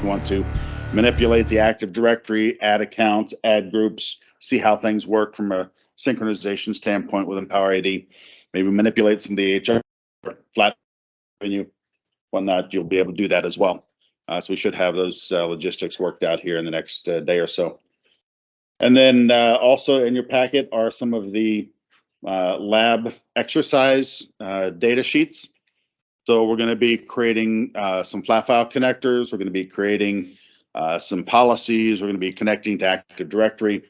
you want to manipulate the Active Directory, add accounts, add groups, see how things work from a synchronization standpoint with Empower ID, maybe manipulate some of the HR flat menu, whatnot, you'll be able to do that as well. So we should have those logistics worked out here in the next day or so. And then also in your packet are some of the lab exercise data sheets. So we're going to be creating some flat file connectors. We're going to be creating some policies. We're going to be connecting to Active Directory.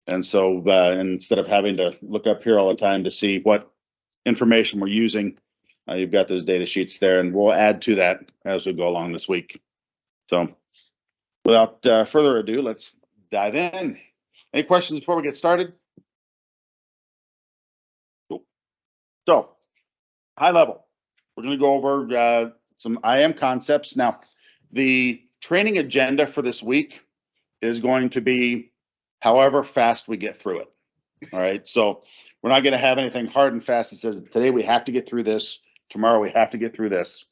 And so instead of having to look up here all the time to see what information we're using, you've got those data sheets there, and we'll add to that as we go along this week. So without further ado, let's dive in. Any questions before we get started? Cool. So high level, we're going to go over some IAM concepts. Now, the training agenda for this week is going to be however fast we get through it. All right. So we're not going to have anything hard and fast that says today we have to get through this. Tomorrow we have to get through this.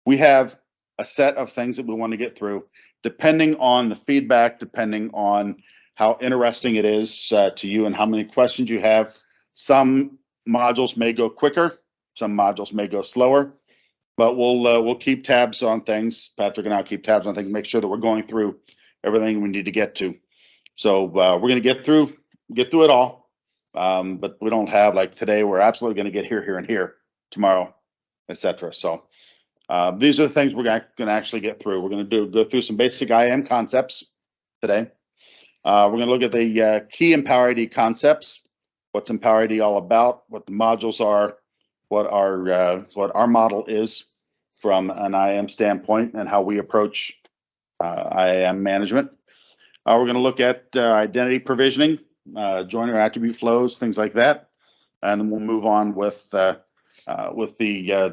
We have a set of things that we want to get through, depending on the feedback, depending on how interesting it is to you and how many questions you have. Some modules may go quicker, some modules may go slower, but we'll keep tabs on things. Patrick and I'll keep tabs on things, make sure that we're going through everything we need to get to. So we're going to get through it all, but we don't have like today. We're absolutely going to get here, and here tomorrow, etc. So these are the things we're going to actually get through. We're going to go through some basic IAM concepts today. We're going to look at the key Empower ID concepts. What's Empower ID all about? What the modules are? What our model is from an IAM standpoint, and how we approach IAM management. We're going to look at identity provisioning, joiner attribute flows, things like that, and then we'll move on with the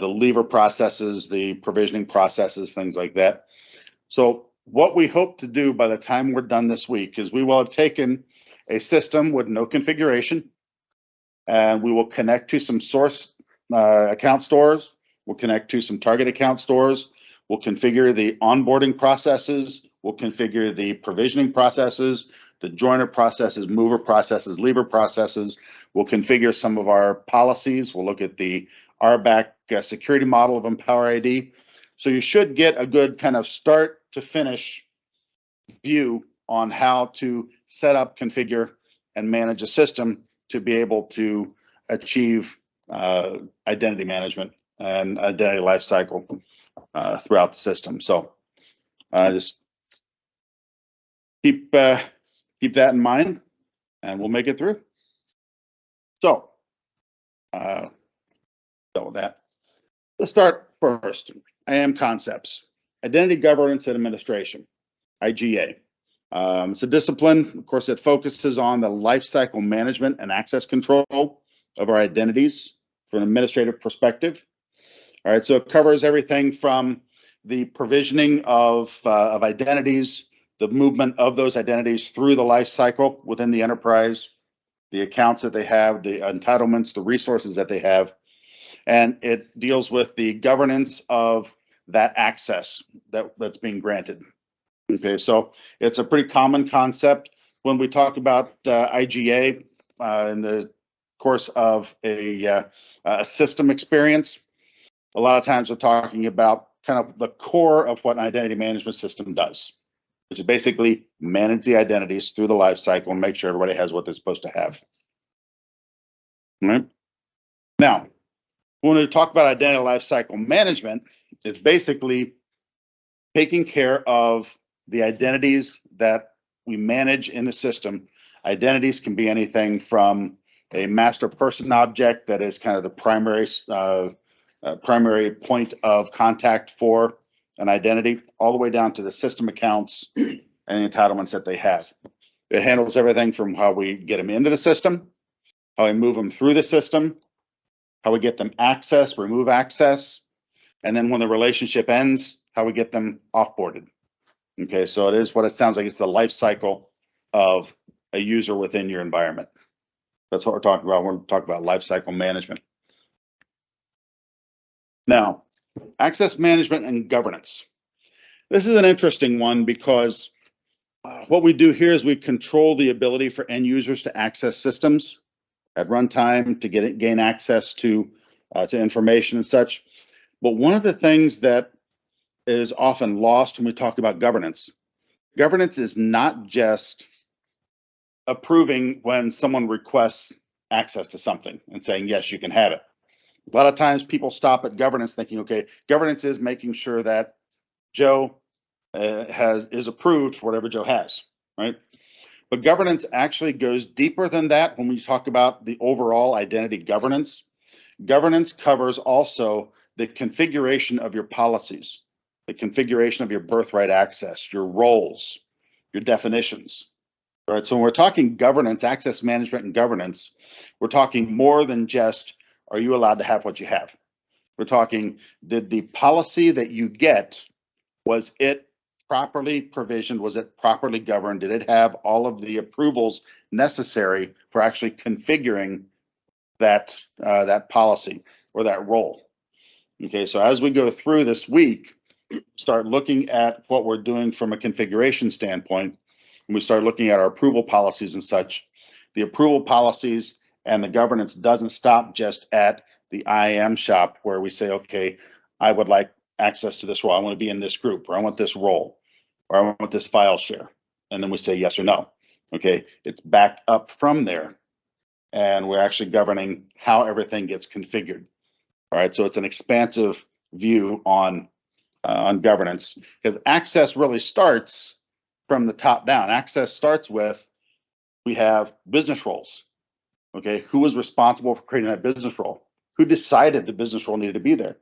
lever processes, the provisioning processes, things like that. So what we hope to do by the time we're done this week is we will have taken a system with no configuration, and we will connect to some source account stores. We'll connect to some target account stores. We'll configure the onboarding processes. We'll configure the provisioning processes, the joiner processes, mover processes, lever processes. We'll configure some of our policies. We'll look at the RBAC security model of Empower ID. So you should get a good kind of start to finish view on how to set up, configure, and manage a system to be able to achieve identity management and identity lifecycle throughout the system. So just keep that in mind, and we'll make it through. So, with that, let's start first. IAM concepts: identity governance and administration, IGA. It's a discipline, of course, that focuses on the lifecycle management and access control of our identities from an administrative perspective. All right, so it covers everything from the provisioning of identities, the movement of those identities through the life cycle within the enterprise, the accounts that they have, the entitlements, the resources that they have, and it deals with the governance of that access that's being granted. Okay, so it's a pretty common concept when we talk about IGA in the course of a system experience. A lot of times we're talking about kind of the core of what an identity management system does, which is basically manage the identities through the life cycle and make sure everybody has what they're supposed to have. All right. Now, when we talk about identity lifecycle management, it's basically taking care of the identities that we manage in the system. Identities can be anything from a master person object that is kind of the primary point of contact for an identity, all the way down to the system accounts and the entitlements that they have. It handles everything from how we get them into the system, how we move them through the system, how we get them access, remove access, and then when the relationship ends, how we get them offboarded. Okay, so it is what it sounds like. It's the life cycle of a user within your environment. That's what we're talking about when we talk about life cycle management. Now, access management and governance. This is an interesting one because what we do here is we control the ability for end users to access systems at runtime to gain access to information and such. But one of the things that is often lost when we talk about governance, governance is not just approving when someone requests access to something and saying, yes, you can have it. A lot of times people stop at governance thinking, okay, governance is making sure that Joe is approved for whatever Joe has, right? But governance actually goes deeper than that. When we talk about the overall identity governance, governance covers also the configuration of your policies, the configuration of your birthright access, your roles, your definitions, right? So when we're talking governance, access management and governance, we're talking more than just, are you allowed to have what you have? We're talking, did the policy that you get, was it properly provisioned? Was it properly governed? Did it have all of the approvals necessary for actually configuring that policy or that role? Okay, so as we go through this week, start looking at what we're doing from a configuration standpoint, and we start looking at our approval policies and such. The approval policies and the governance doesn't stop just at the IAM shop where we say, okay, I would like access to this role. I want to be in this group, or I want this role, or I want this file share. And then we say yes or no. Okay, it's back up from there. And we're actually governing how everything gets configured. All right, so it's an expansive view on governance, because access really starts from the top down. Access starts with, we have business roles. Okay, who was responsible for creating that business role? Who decided the business role needed to be there?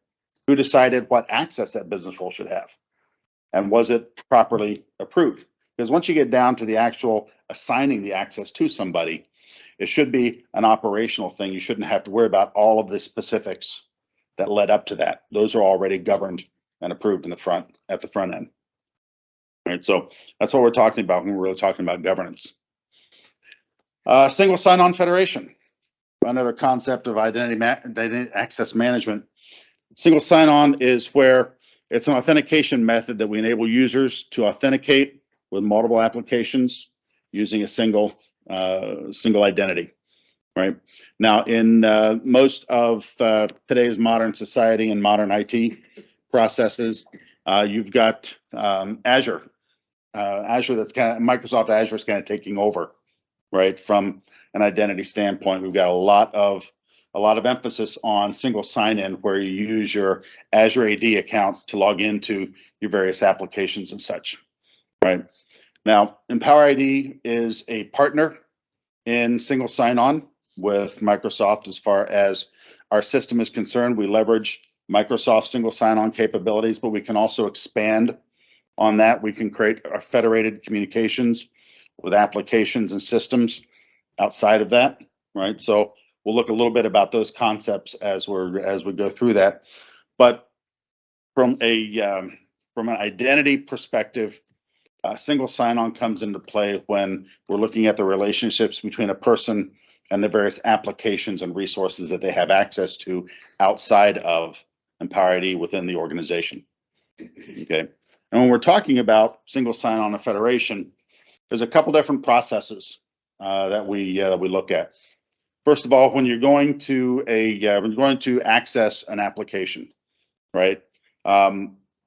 Who decided what access that business role should have? And was it properly approved? Because once you get down to the actual assigning the access to somebody, it should be an operational thing. You shouldn't have to worry about all of the specifics that led up to that. Those are already governed and approved in the front, at the front end. All right, so that's what we're talking about when we're really talking about governance. Single sign-on federation, another concept of identity access management. Single sign-on is where it's an authentication method that we enable users to authenticate with multiple applications using a single identity. Right now, in most of today's modern society and modern IT processes, you've got Azure. That's kind of Microsoft Azure is kind of taking over, right? From an identity standpoint, we've got a lot of emphasis on single sign-in, where you use your Azure AD account to log into your various applications and such, right? Now, Empower ID is a partner in single sign-on with Microsoft. As far as our system is concerned, we leverage Microsoft single sign-on capabilities, but we can also expand on that. We can create our federated communications with applications and systems outside of that, right? So we'll look a little bit about those concepts as we go through that. But from an identity perspective, single sign-on comes into play when we're looking at the relationships between a person and the various applications and resources that they have access to outside of Empower ID within the organization. Okay, and when we're talking about single sign-on and federation, there's a couple different processes that we look at. First of all, when you're going to access an application, right?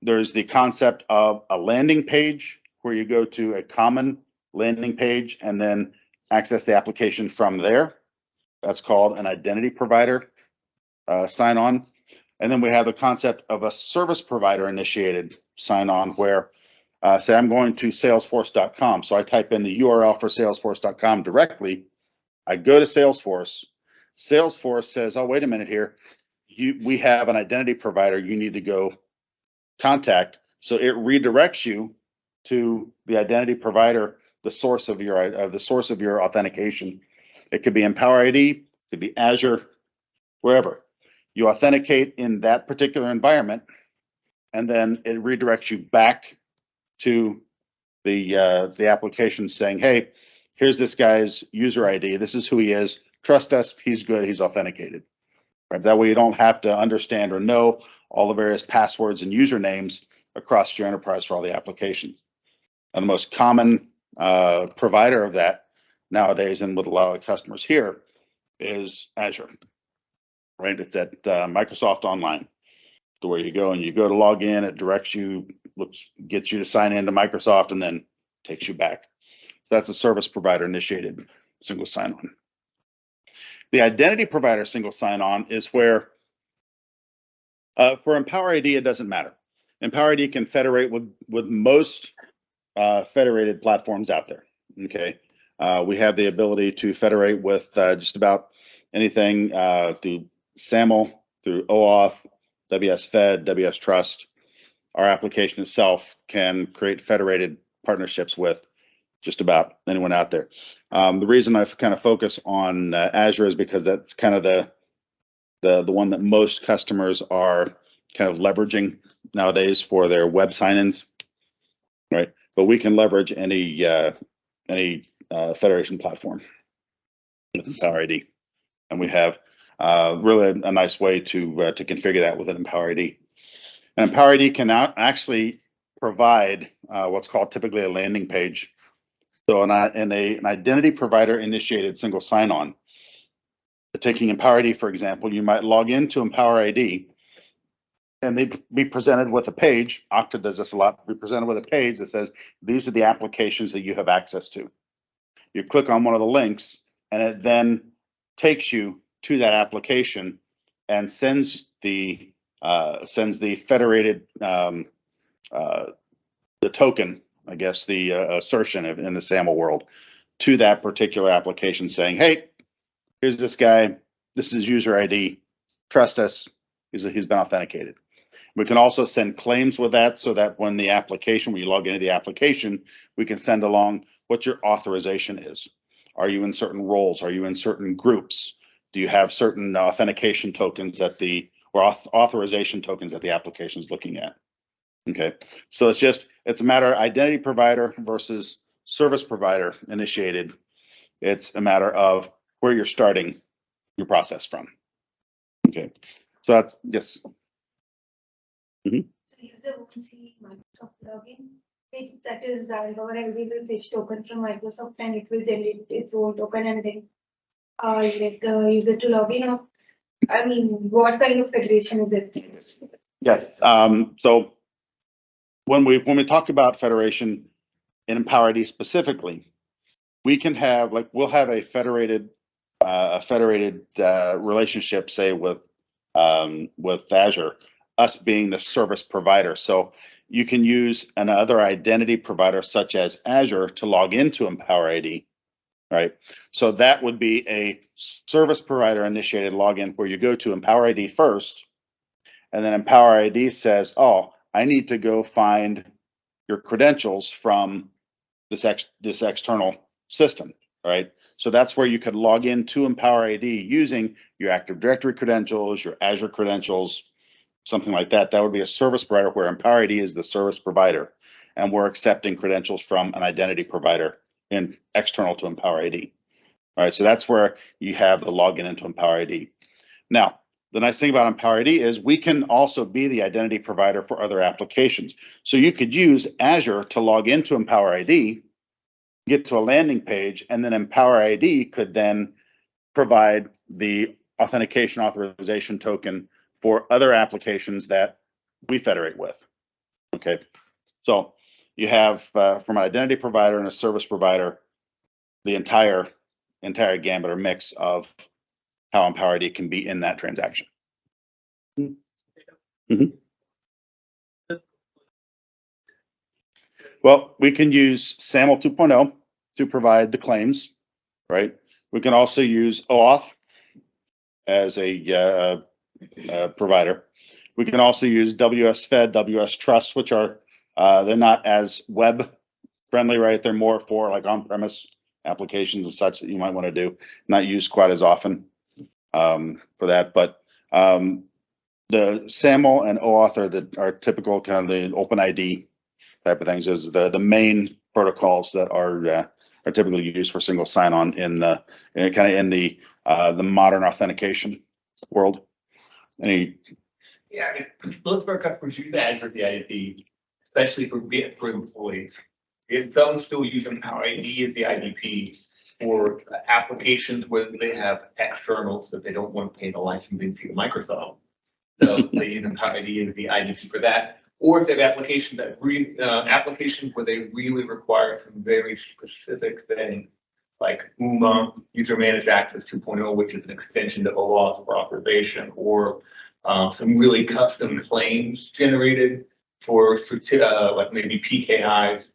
There's the concept of a landing page where you go to a common landing page and then access the application from there. That's called an identity provider sign-on. And then we have the concept of a service provider initiated sign-on, where say I'm going to salesforce.com. So I type in the URL for salesforce.com directly. I go to Salesforce. Salesforce says, oh, wait a minute here. We have an identity provider you need to go contact. So it redirects you to the identity provider, the source of your authentication. It could be Empower ID, it could be Azure, wherever. You authenticate in that particular environment, and then it redirects you back to the application saying, hey, here's this guy's user ID. This is who he is. Trust us, he's good, he's authenticated. Right? That way you don't have to understand or know all the various passwords and usernames across your enterprise for all the applications. And the most common provider of that nowadays, and with a lot of customers here, is Azure, right? It's at Microsoft Online, to where you go and you go to log in, it directs you, gets you to sign into Microsoft, and then takes you back. So that's a service provider initiated single sign-on. The identity provider single sign-on is where, for Empower ID, it doesn't matter. Empower ID can federate with most federated platforms out there. Okay, we have the ability to federate with just about anything through SAML, through OAuth, WS-Fed, WS-Trust. Our application itself can create federated partnerships with just about anyone out there. The reason I've kind of focused on Azure is because that's kind of the one that most customers are kind of leveraging nowadays for their web sign-ins, right? But we can leverage any federation platform with Empower ID, and we have really a nice way to configure that with an Empower ID. And Empower ID can now actually provide what's called typically a landing page. So an identity provider initiated single sign-on. Taking Empower ID, for example, you might log into Empower ID and they'd be presented with a page. Okta does this a lot. Be presented with a page that says, these are the applications that you have access to. You click on one of the links and it then takes you to that application and sends the federated, the token, I guess, the assertion in the SAML world to that particular application saying, hey, here's this guy, this is his user ID, trust us, he's been authenticated. We can also send claims with that so that when the application, when you log into the application, we can send along what your authorization is. Are you in certain roles? Are you in certain groups? Do you have certain authentication tokens or authorization tokens that the application is looking at? Okay, so it's a matter of identity provider versus service provider initiated. It's a matter of where you're starting your process from. Okay, so that's, yes. Mm-hmm. So user won't see Microsoft login. That is, our ID will fetch token from Microsoft and it will generate its own token and then let the user to log in. I mean, what kind of federation is it? Yes. So when we talk about federation in Empower ID specifically, we can have, like, we'll have a federated relationship, say with Azure, us being the service provider. So you can use another identity provider such as Azure to log into Empower ID, right? So that would be a service provider initiated login where you go to Empower ID first, and then Empower ID says, oh, I need to go find your credentials from this external system, right? So that's where you could log into Empower ID using your Active Directory credentials, your Azure credentials, something like that. That would be a service provider where Empower ID is the service provider, and we're accepting credentials from an identity provider external to Empower ID. All right, so that's where you have the login into Empower ID. Now, the nice thing about Empower ID is we can also be the identity provider for other applications. So you could use Azure to log into Empower ID, get to a landing page, and then Empower ID could then provide the authentication authorization token for other applications that we federate with. Okay, so you have from an identity provider and a service provider, the entire gambit or mix of how Empower ID can be in that transaction. Mm-hmm. Well, we can use SAML 2.0 to provide the claims, right? We can also use OAuth as a provider. We can also use WS-Fed, WS-Trust, which are, they're not as web friendly, right? They're more for like on-premise applications and such that you might want to do, not used quite as often for that. But the SAML and OAuth are typical kind of the OpenID type of things. Is the main protocols that are typically used for single sign-on in the modern authentication world. Yeah, most of our customers use Azure the ID especially for employees. If some still use Empower ID as the IDP for applications where they have externals that they don't want to pay the licensing fee to Microsoft. So they use Empower ID as the IDP for that. Or if they have applications applications where they really require some very specific things, like UMA, User Managed Access 2.0, which is an extension to OAuth for authorization, or some really custom claims generated for like maybe PKIs,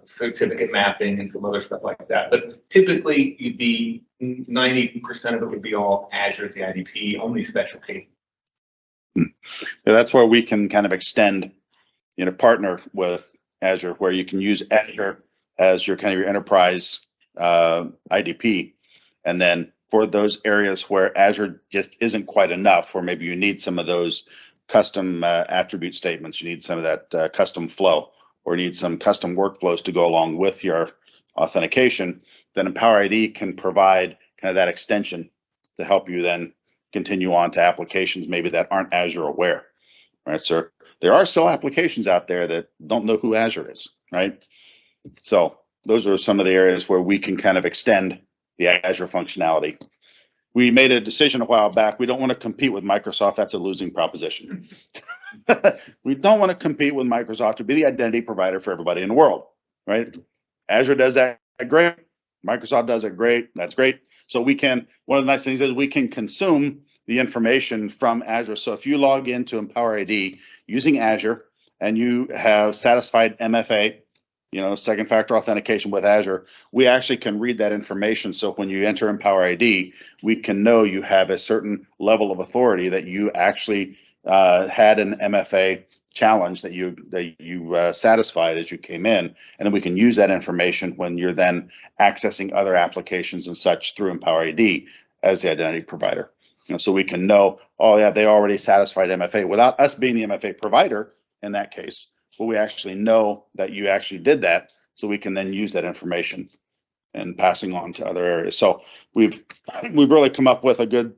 certificate mapping, and some other stuff like that. But typically, you'd be 90% of it would be all Azure as the IDP, only special cases. Yeah, that's where we can kind of extend, partner with Azure, where you can use Azure as your kind of your enterprise IDP. And then for those areas where Azure just isn't quite enough, or maybe you need some of those custom attribute statements, you need some of that custom flow, or need some custom workflows to go along with your authentication, then Empower ID can provide kind of that extension to help you then continue on to applications maybe that aren't Azure aware, right? So there are still applications out there that don't know who Azure is, right? So those are some of the areas where we can kind of extend the Azure functionality. We made a decision a while back. We don't want to compete with Microsoft. That's a losing proposition. We don't want to compete with Microsoft to be the identity provider for everybody in the world, right? Azure does that great. Microsoft does it great. That's great. So we can, one of the nice things is we can consume the information from Azure. So if you log into Empower ID using Azure and you have satisfied MFA, second factor authentication with Azure, we actually can read that information. So when you enter Empower ID, we can know you have a certain level of authority, that you actually had an MFA challenge that you satisfied as you came in, and then we can use that information when you're then accessing other applications and such through Empower ID as the identity provider. So we can know, oh yeah, they already satisfied MFA without us being the MFA provider in that case, but we actually know that you actually did that, so we can then use that information and passing on to other areas. So we've really come up with a good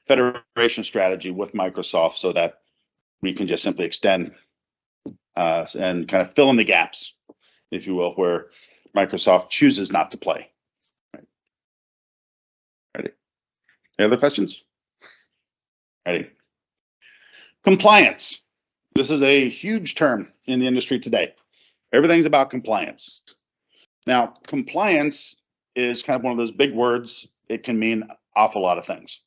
federation strategy with Microsoft, so that we can just simply extend and kind of fill in the gaps, if you will, where Microsoft chooses not to play. Right. Ready? Any other questions? Ready? Compliance. This is a huge term in the industry today. Everything's about compliance. Now, compliance is kind of one of those big words. It can mean an awful lot of things.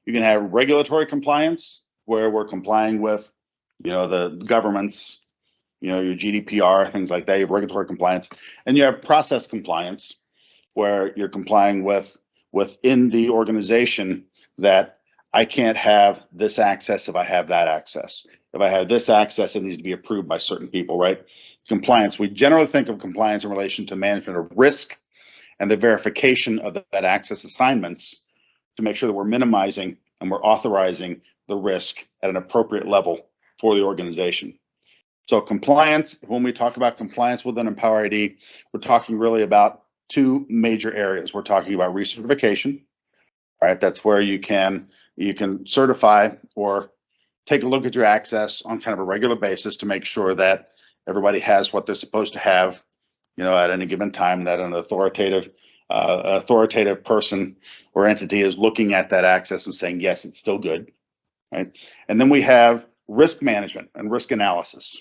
You can have regulatory compliance, where we're complying with, the government's, your GDPR, things like that. You have regulatory compliance, and you have process compliance, where you're complying within the organization that I can't have this access if I have that access. If I have this access, it needs to be approved by certain people, right? Compliance. We generally think of compliance in relation to management of risk and the verification of that access assignments to make sure that we're minimizing and we're authorizing the risk at an appropriate level for the organization. So compliance, when we talk about compliance within Empower ID, we're talking really about two major areas. We're talking about recertification, right? That's where you can certify or take a look at your access on kind of a regular basis to make sure that everybody has what they're supposed to have, at any given time, that an authoritative person or entity is looking at that access and saying, yes, it's still good, right? And then we have risk management and risk analysis,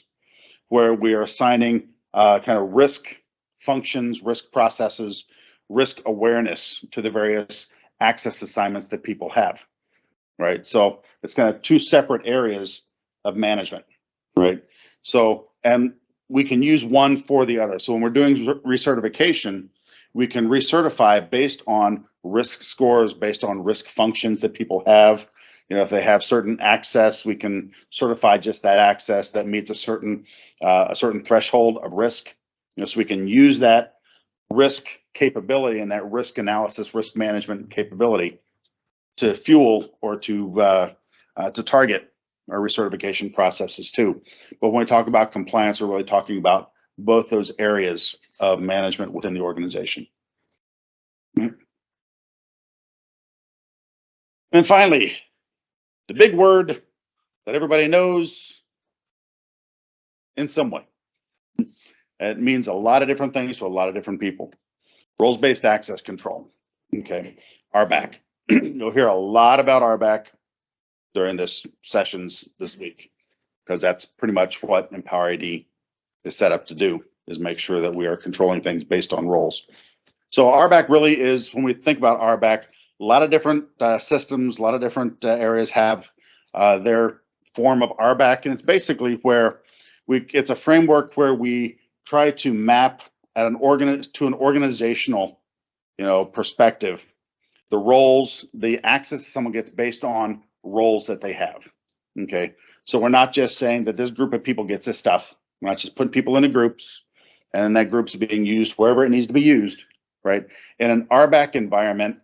where we are assigning kind of risk functions, risk processes, risk awareness to the various access assignments that people have, right? So it's kind of two separate areas of management, right? So, and we can use one for the other. So when we're doing recertification, we can recertify based on risk scores, based on risk functions that people have. If they have certain access, we can certify just that access that meets a certain threshold of risk. So we can use that risk capability and that risk analysis, risk management capability to fuel or to target our recertification processes too. But when we talk about compliance, we're really talking about both those areas of management within the organization. And finally, the big word that everybody knows, in some way. It means a lot of different things to a lot of different people. Roles-based access control. Okay, RBAC. You'll hear a lot about RBAC during this sessions this week, because that's pretty much what Empower ID is set up to do, is make sure that we are controlling things based on roles. So RBAC really is, when we think about RBAC, a lot of different systems, a lot of different areas have their form of RBAC, and it's basically where it's a framework where we try to map at an organizational, perspective, the roles, the access someone gets based on roles that they have. Okay, so we're not just saying that this group of people gets this stuff. We're not just putting people into groups, and then that group's being used wherever it needs to be used, right? In an RBAC environment,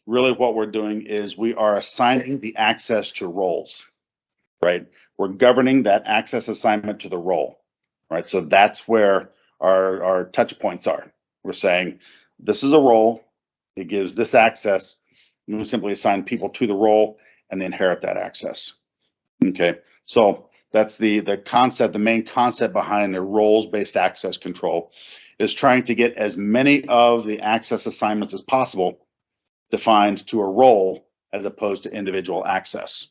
really what we're doing is we are assigning the access to roles, right? We're governing that access assignment to the role, right? So that's where our touch points are. We're saying this is a role, it gives this access, and we simply assign people to the role and they inherit that access. Okay, so that's the concept, the main concept behind the roles-based access control is trying to get as many of the access assignments as possible defined to a role as opposed to individual access,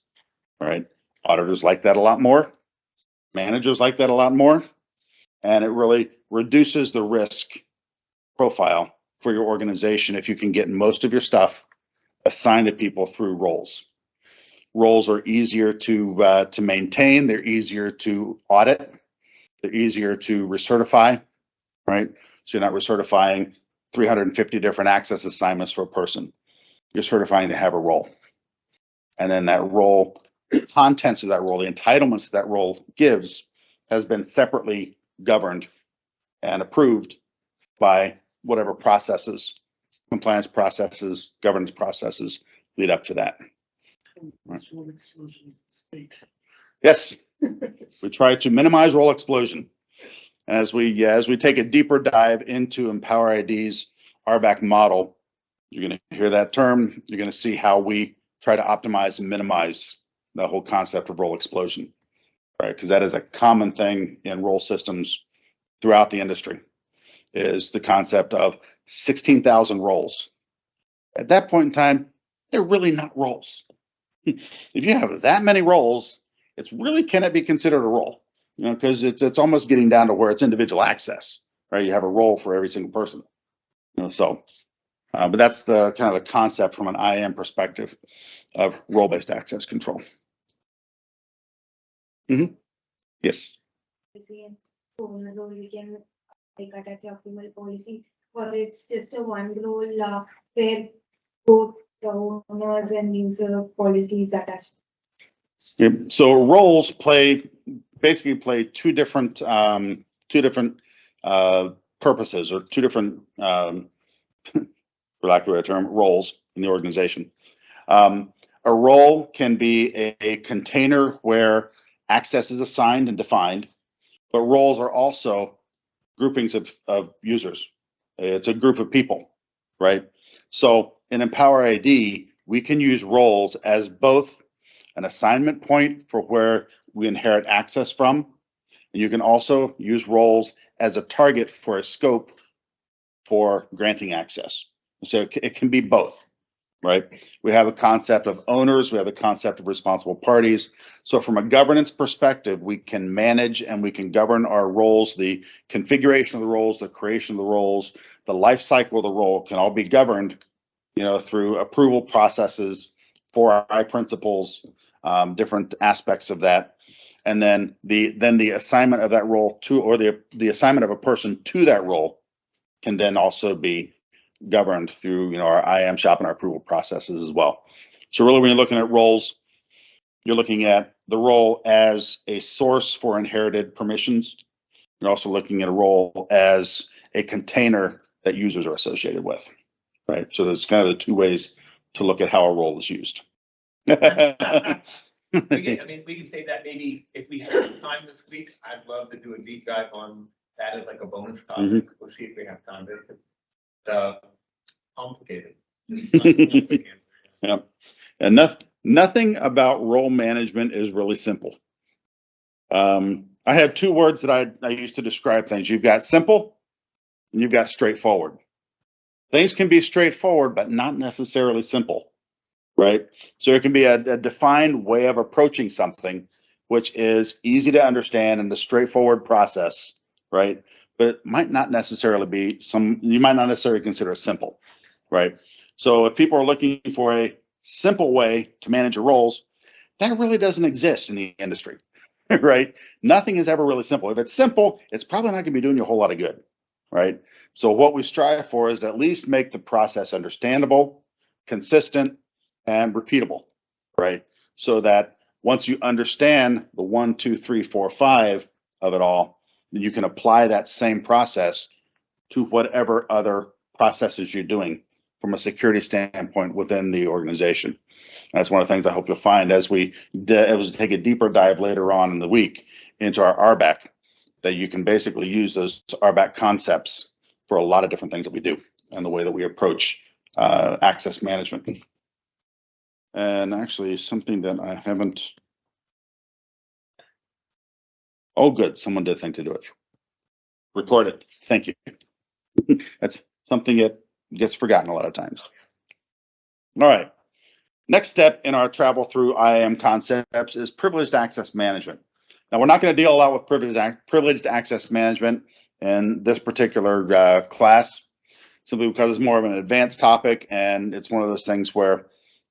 right? Auditors like that a lot more. Managers like that a lot more. And it really reduces the risk profile for your organization if you can get most of your stuff assigned to people through roles. Roles are easier to maintain. They're easier to audit. They're easier to recertify, right? So you're not recertifying 350 different access assignments for a person. You're certifying to have a role. And then that role, contents of that role, the entitlements that role gives has been separately governed and approved by whatever processes, compliance processes, governance processes lead up to that. Right. Yes, we try to minimize role explosion. As we take a deeper dive into Empower ID's RBAC model, you're going to hear that term. You're going to see how we try to optimize and minimize the whole concept of role explosion, right? Because that is a common thing in role systems throughout the industry, is the concept of 16,000 roles. At that point in time, they're really not roles. If you have that many roles, it's really, can it be considered a role? Because it's almost getting down to where it's individual access, right? You have a role for every single person. But that's the kind of the concept from an IAM perspective of role-based access control. Yes. Role we can take it as optimal policy, or it's just a one role where both the owners and user policies attached. Yep. So roles basically play two different purposes, or two different for lack of a better term, roles in the organization. A role can be a container where access is assigned and defined, but roles are also groupings of users. It's a group of people, right? So in Empower ID, we can use roles as both an assignment point for where we inherit access from, and you can also use roles as a target for a scope for granting access. So it can be both, right? We have a concept of owners, we have a concept of responsible parties. So from a governance perspective, we can manage and we can govern our roles, the configuration of the roles, the creation of the roles, the life cycle of the role can all be governed, through approval processes, 4I principles, different aspects of that. And then the assignment of that role to, or the assignment of a person to that role can then also be governed through our IAM shop and our approval processes as well. So really, when you're looking at roles, you're looking at the role as a source for inherited permissions. You're also looking at a role as a container that users are associated with, right? So there's kind of the two ways to look at how a role is used. We can say that maybe if we have time this week, I'd love to do a deep dive on that as like a bonus topic. We'll see if we have time. Complicated. Yeah, and nothing about role management is really simple. I have two words that I use to describe things. You've got simple and you've got straightforward. Things can be straightforward, but not necessarily simple, right? So it can be a defined way of approaching something, which is easy to understand and a straightforward process, right? But it might not necessarily be you might not necessarily consider it simple, right? So if people are looking for a simple way to manage your roles, that really doesn't exist in the industry, right? Nothing is ever really simple. If it's simple, it's probably not going to be doing you a whole lot of good, right? So what we strive for is to at least make the process understandable, consistent, and repeatable, right? So that once you understand the 1, 2, 3, 4, 5 of it all, then you can apply that same process to whatever other processes you're doing from a security standpoint within the organization. That's one of the things I hope you'll find as we take a deeper dive later on in the week into our RBAC, that you can basically use those RBAC concepts for a lot of different things that we do and the way that we approach access management. And actually something that I haven't. Oh, good. Someone did think to do it. Record it. Thank you. That's something that gets forgotten a lot of times. All right. Next step in our travel through IAM concepts is privileged access management. Now, we're not going to deal a lot with privileged access management in this particular class, simply because it's more of an advanced topic, and it's one of those things where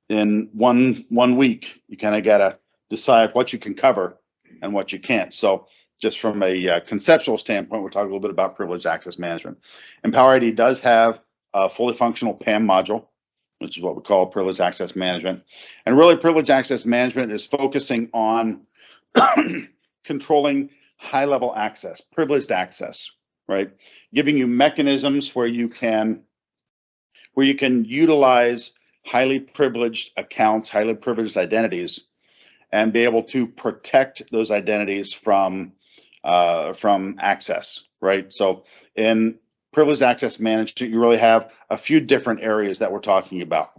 in one week, you kind of got to decide what you can cover and what you can't. So just from a conceptual standpoint, we're talking a little bit about privileged access management. EmpowerID does have a fully functional PAM module, which is what we call privileged access management. And really, privileged access management is focusing on controlling high-level access, privileged access, right? Giving you mechanisms where you can utilize highly privileged accounts, highly privileged identities, and be able to protect those identities from access, right? So in privileged access management, you really have a few different areas that we're talking about.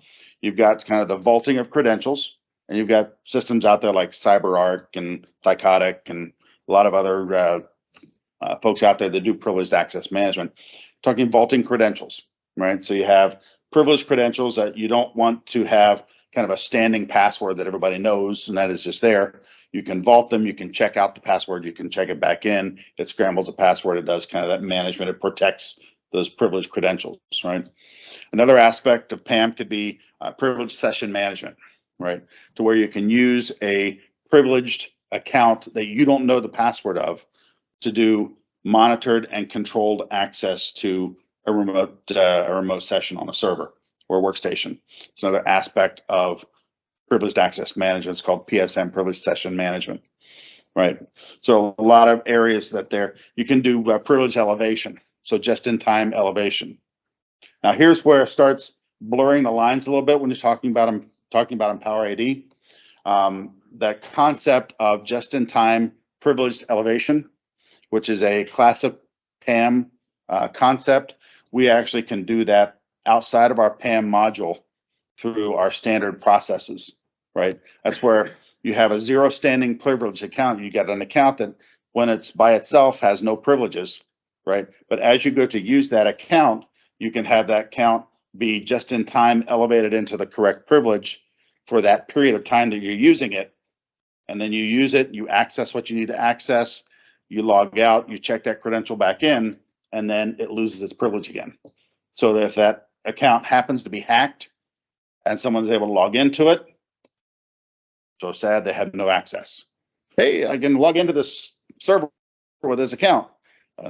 You've got kind of the vaulting of credentials, and you've got systems out there like CyberArk and Thycotic and a lot of other folks out there that do privileged access management. Talking vaulting credentials, right? So you have privileged credentials that you don't want to have kind of a standing password that everybody knows, and that is just there. You can vault them, you can check out the password, you can check it back in. It scrambles the password, it does kind of that management, it protects those privileged credentials, right? Another aspect of PAM could be privileged session management, right? To where you can use a privileged account that you don't know the password of to do monitored and controlled access to a remote session on a server or a workstation. It's another aspect of privileged access management. It's called PSM, privileged session management, right? So a lot of areas that you can do privilege elevation, so just-in-time elevation. Now here's where it starts blurring the lines a little bit when you're talking about EmpowerID. That concept of just-in-time privileged elevation, which is a classic PAM concept, we actually can do that outside of our PAM module through our standard processes, right? That's where you have a zero standing privilege account. You get an account that when it's by itself has no privileges, right? But as you go to use that account, you can have that account be just in time elevated into the correct privilege for that period of time that you're using it. And then you use it, you access what you need to access, you log out, you check that credential back in, and then it loses its privilege again. So that if that account happens to be hacked and someone's able to log into it, so sad they have no access. Hey, I can log into this server with this account.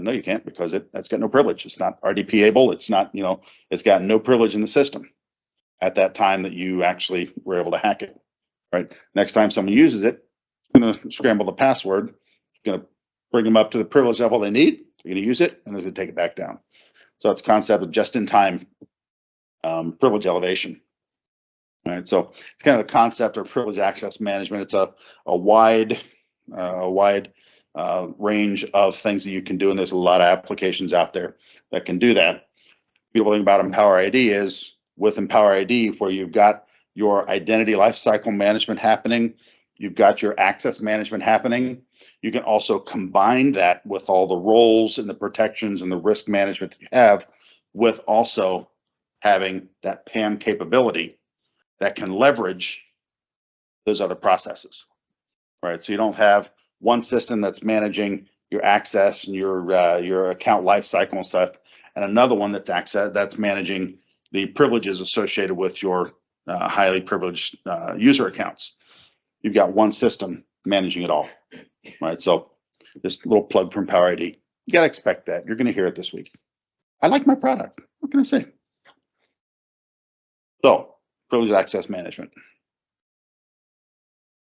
No, you can't, because that's got no privilege. It's not RDP-able. It's not, it's got no privilege in the system at that time that you actually were able to hack it, right? Next time someone uses it, it's going to scramble the password. It's going to bring them up to the privilege level they need. They're going to use it, and they're going to take it back down. So it's concept of just-in-time privilege elevation. All right, so it's kind of the concept of privileged access management. It's a wide range of things that you can do, and there's a lot of applications out there that can do that. The beautiful thing about EmpowerID is with EmpowerID, where you've got your identity lifecycle management happening, you've got your access management happening, You can also combine that with all the roles and the protections and the risk management that you have, with also having that PAM capability that can leverage those other processes, right? So you don't have one system that's managing your access and your account lifecycle and stuff, and another one that's managing the privileges associated with your highly privileged user accounts. You've got one system managing it all, right? So this little plug from Power ID, you gotta expect that. You're gonna hear it this week. I like my product. What can I say? So, privileged access management.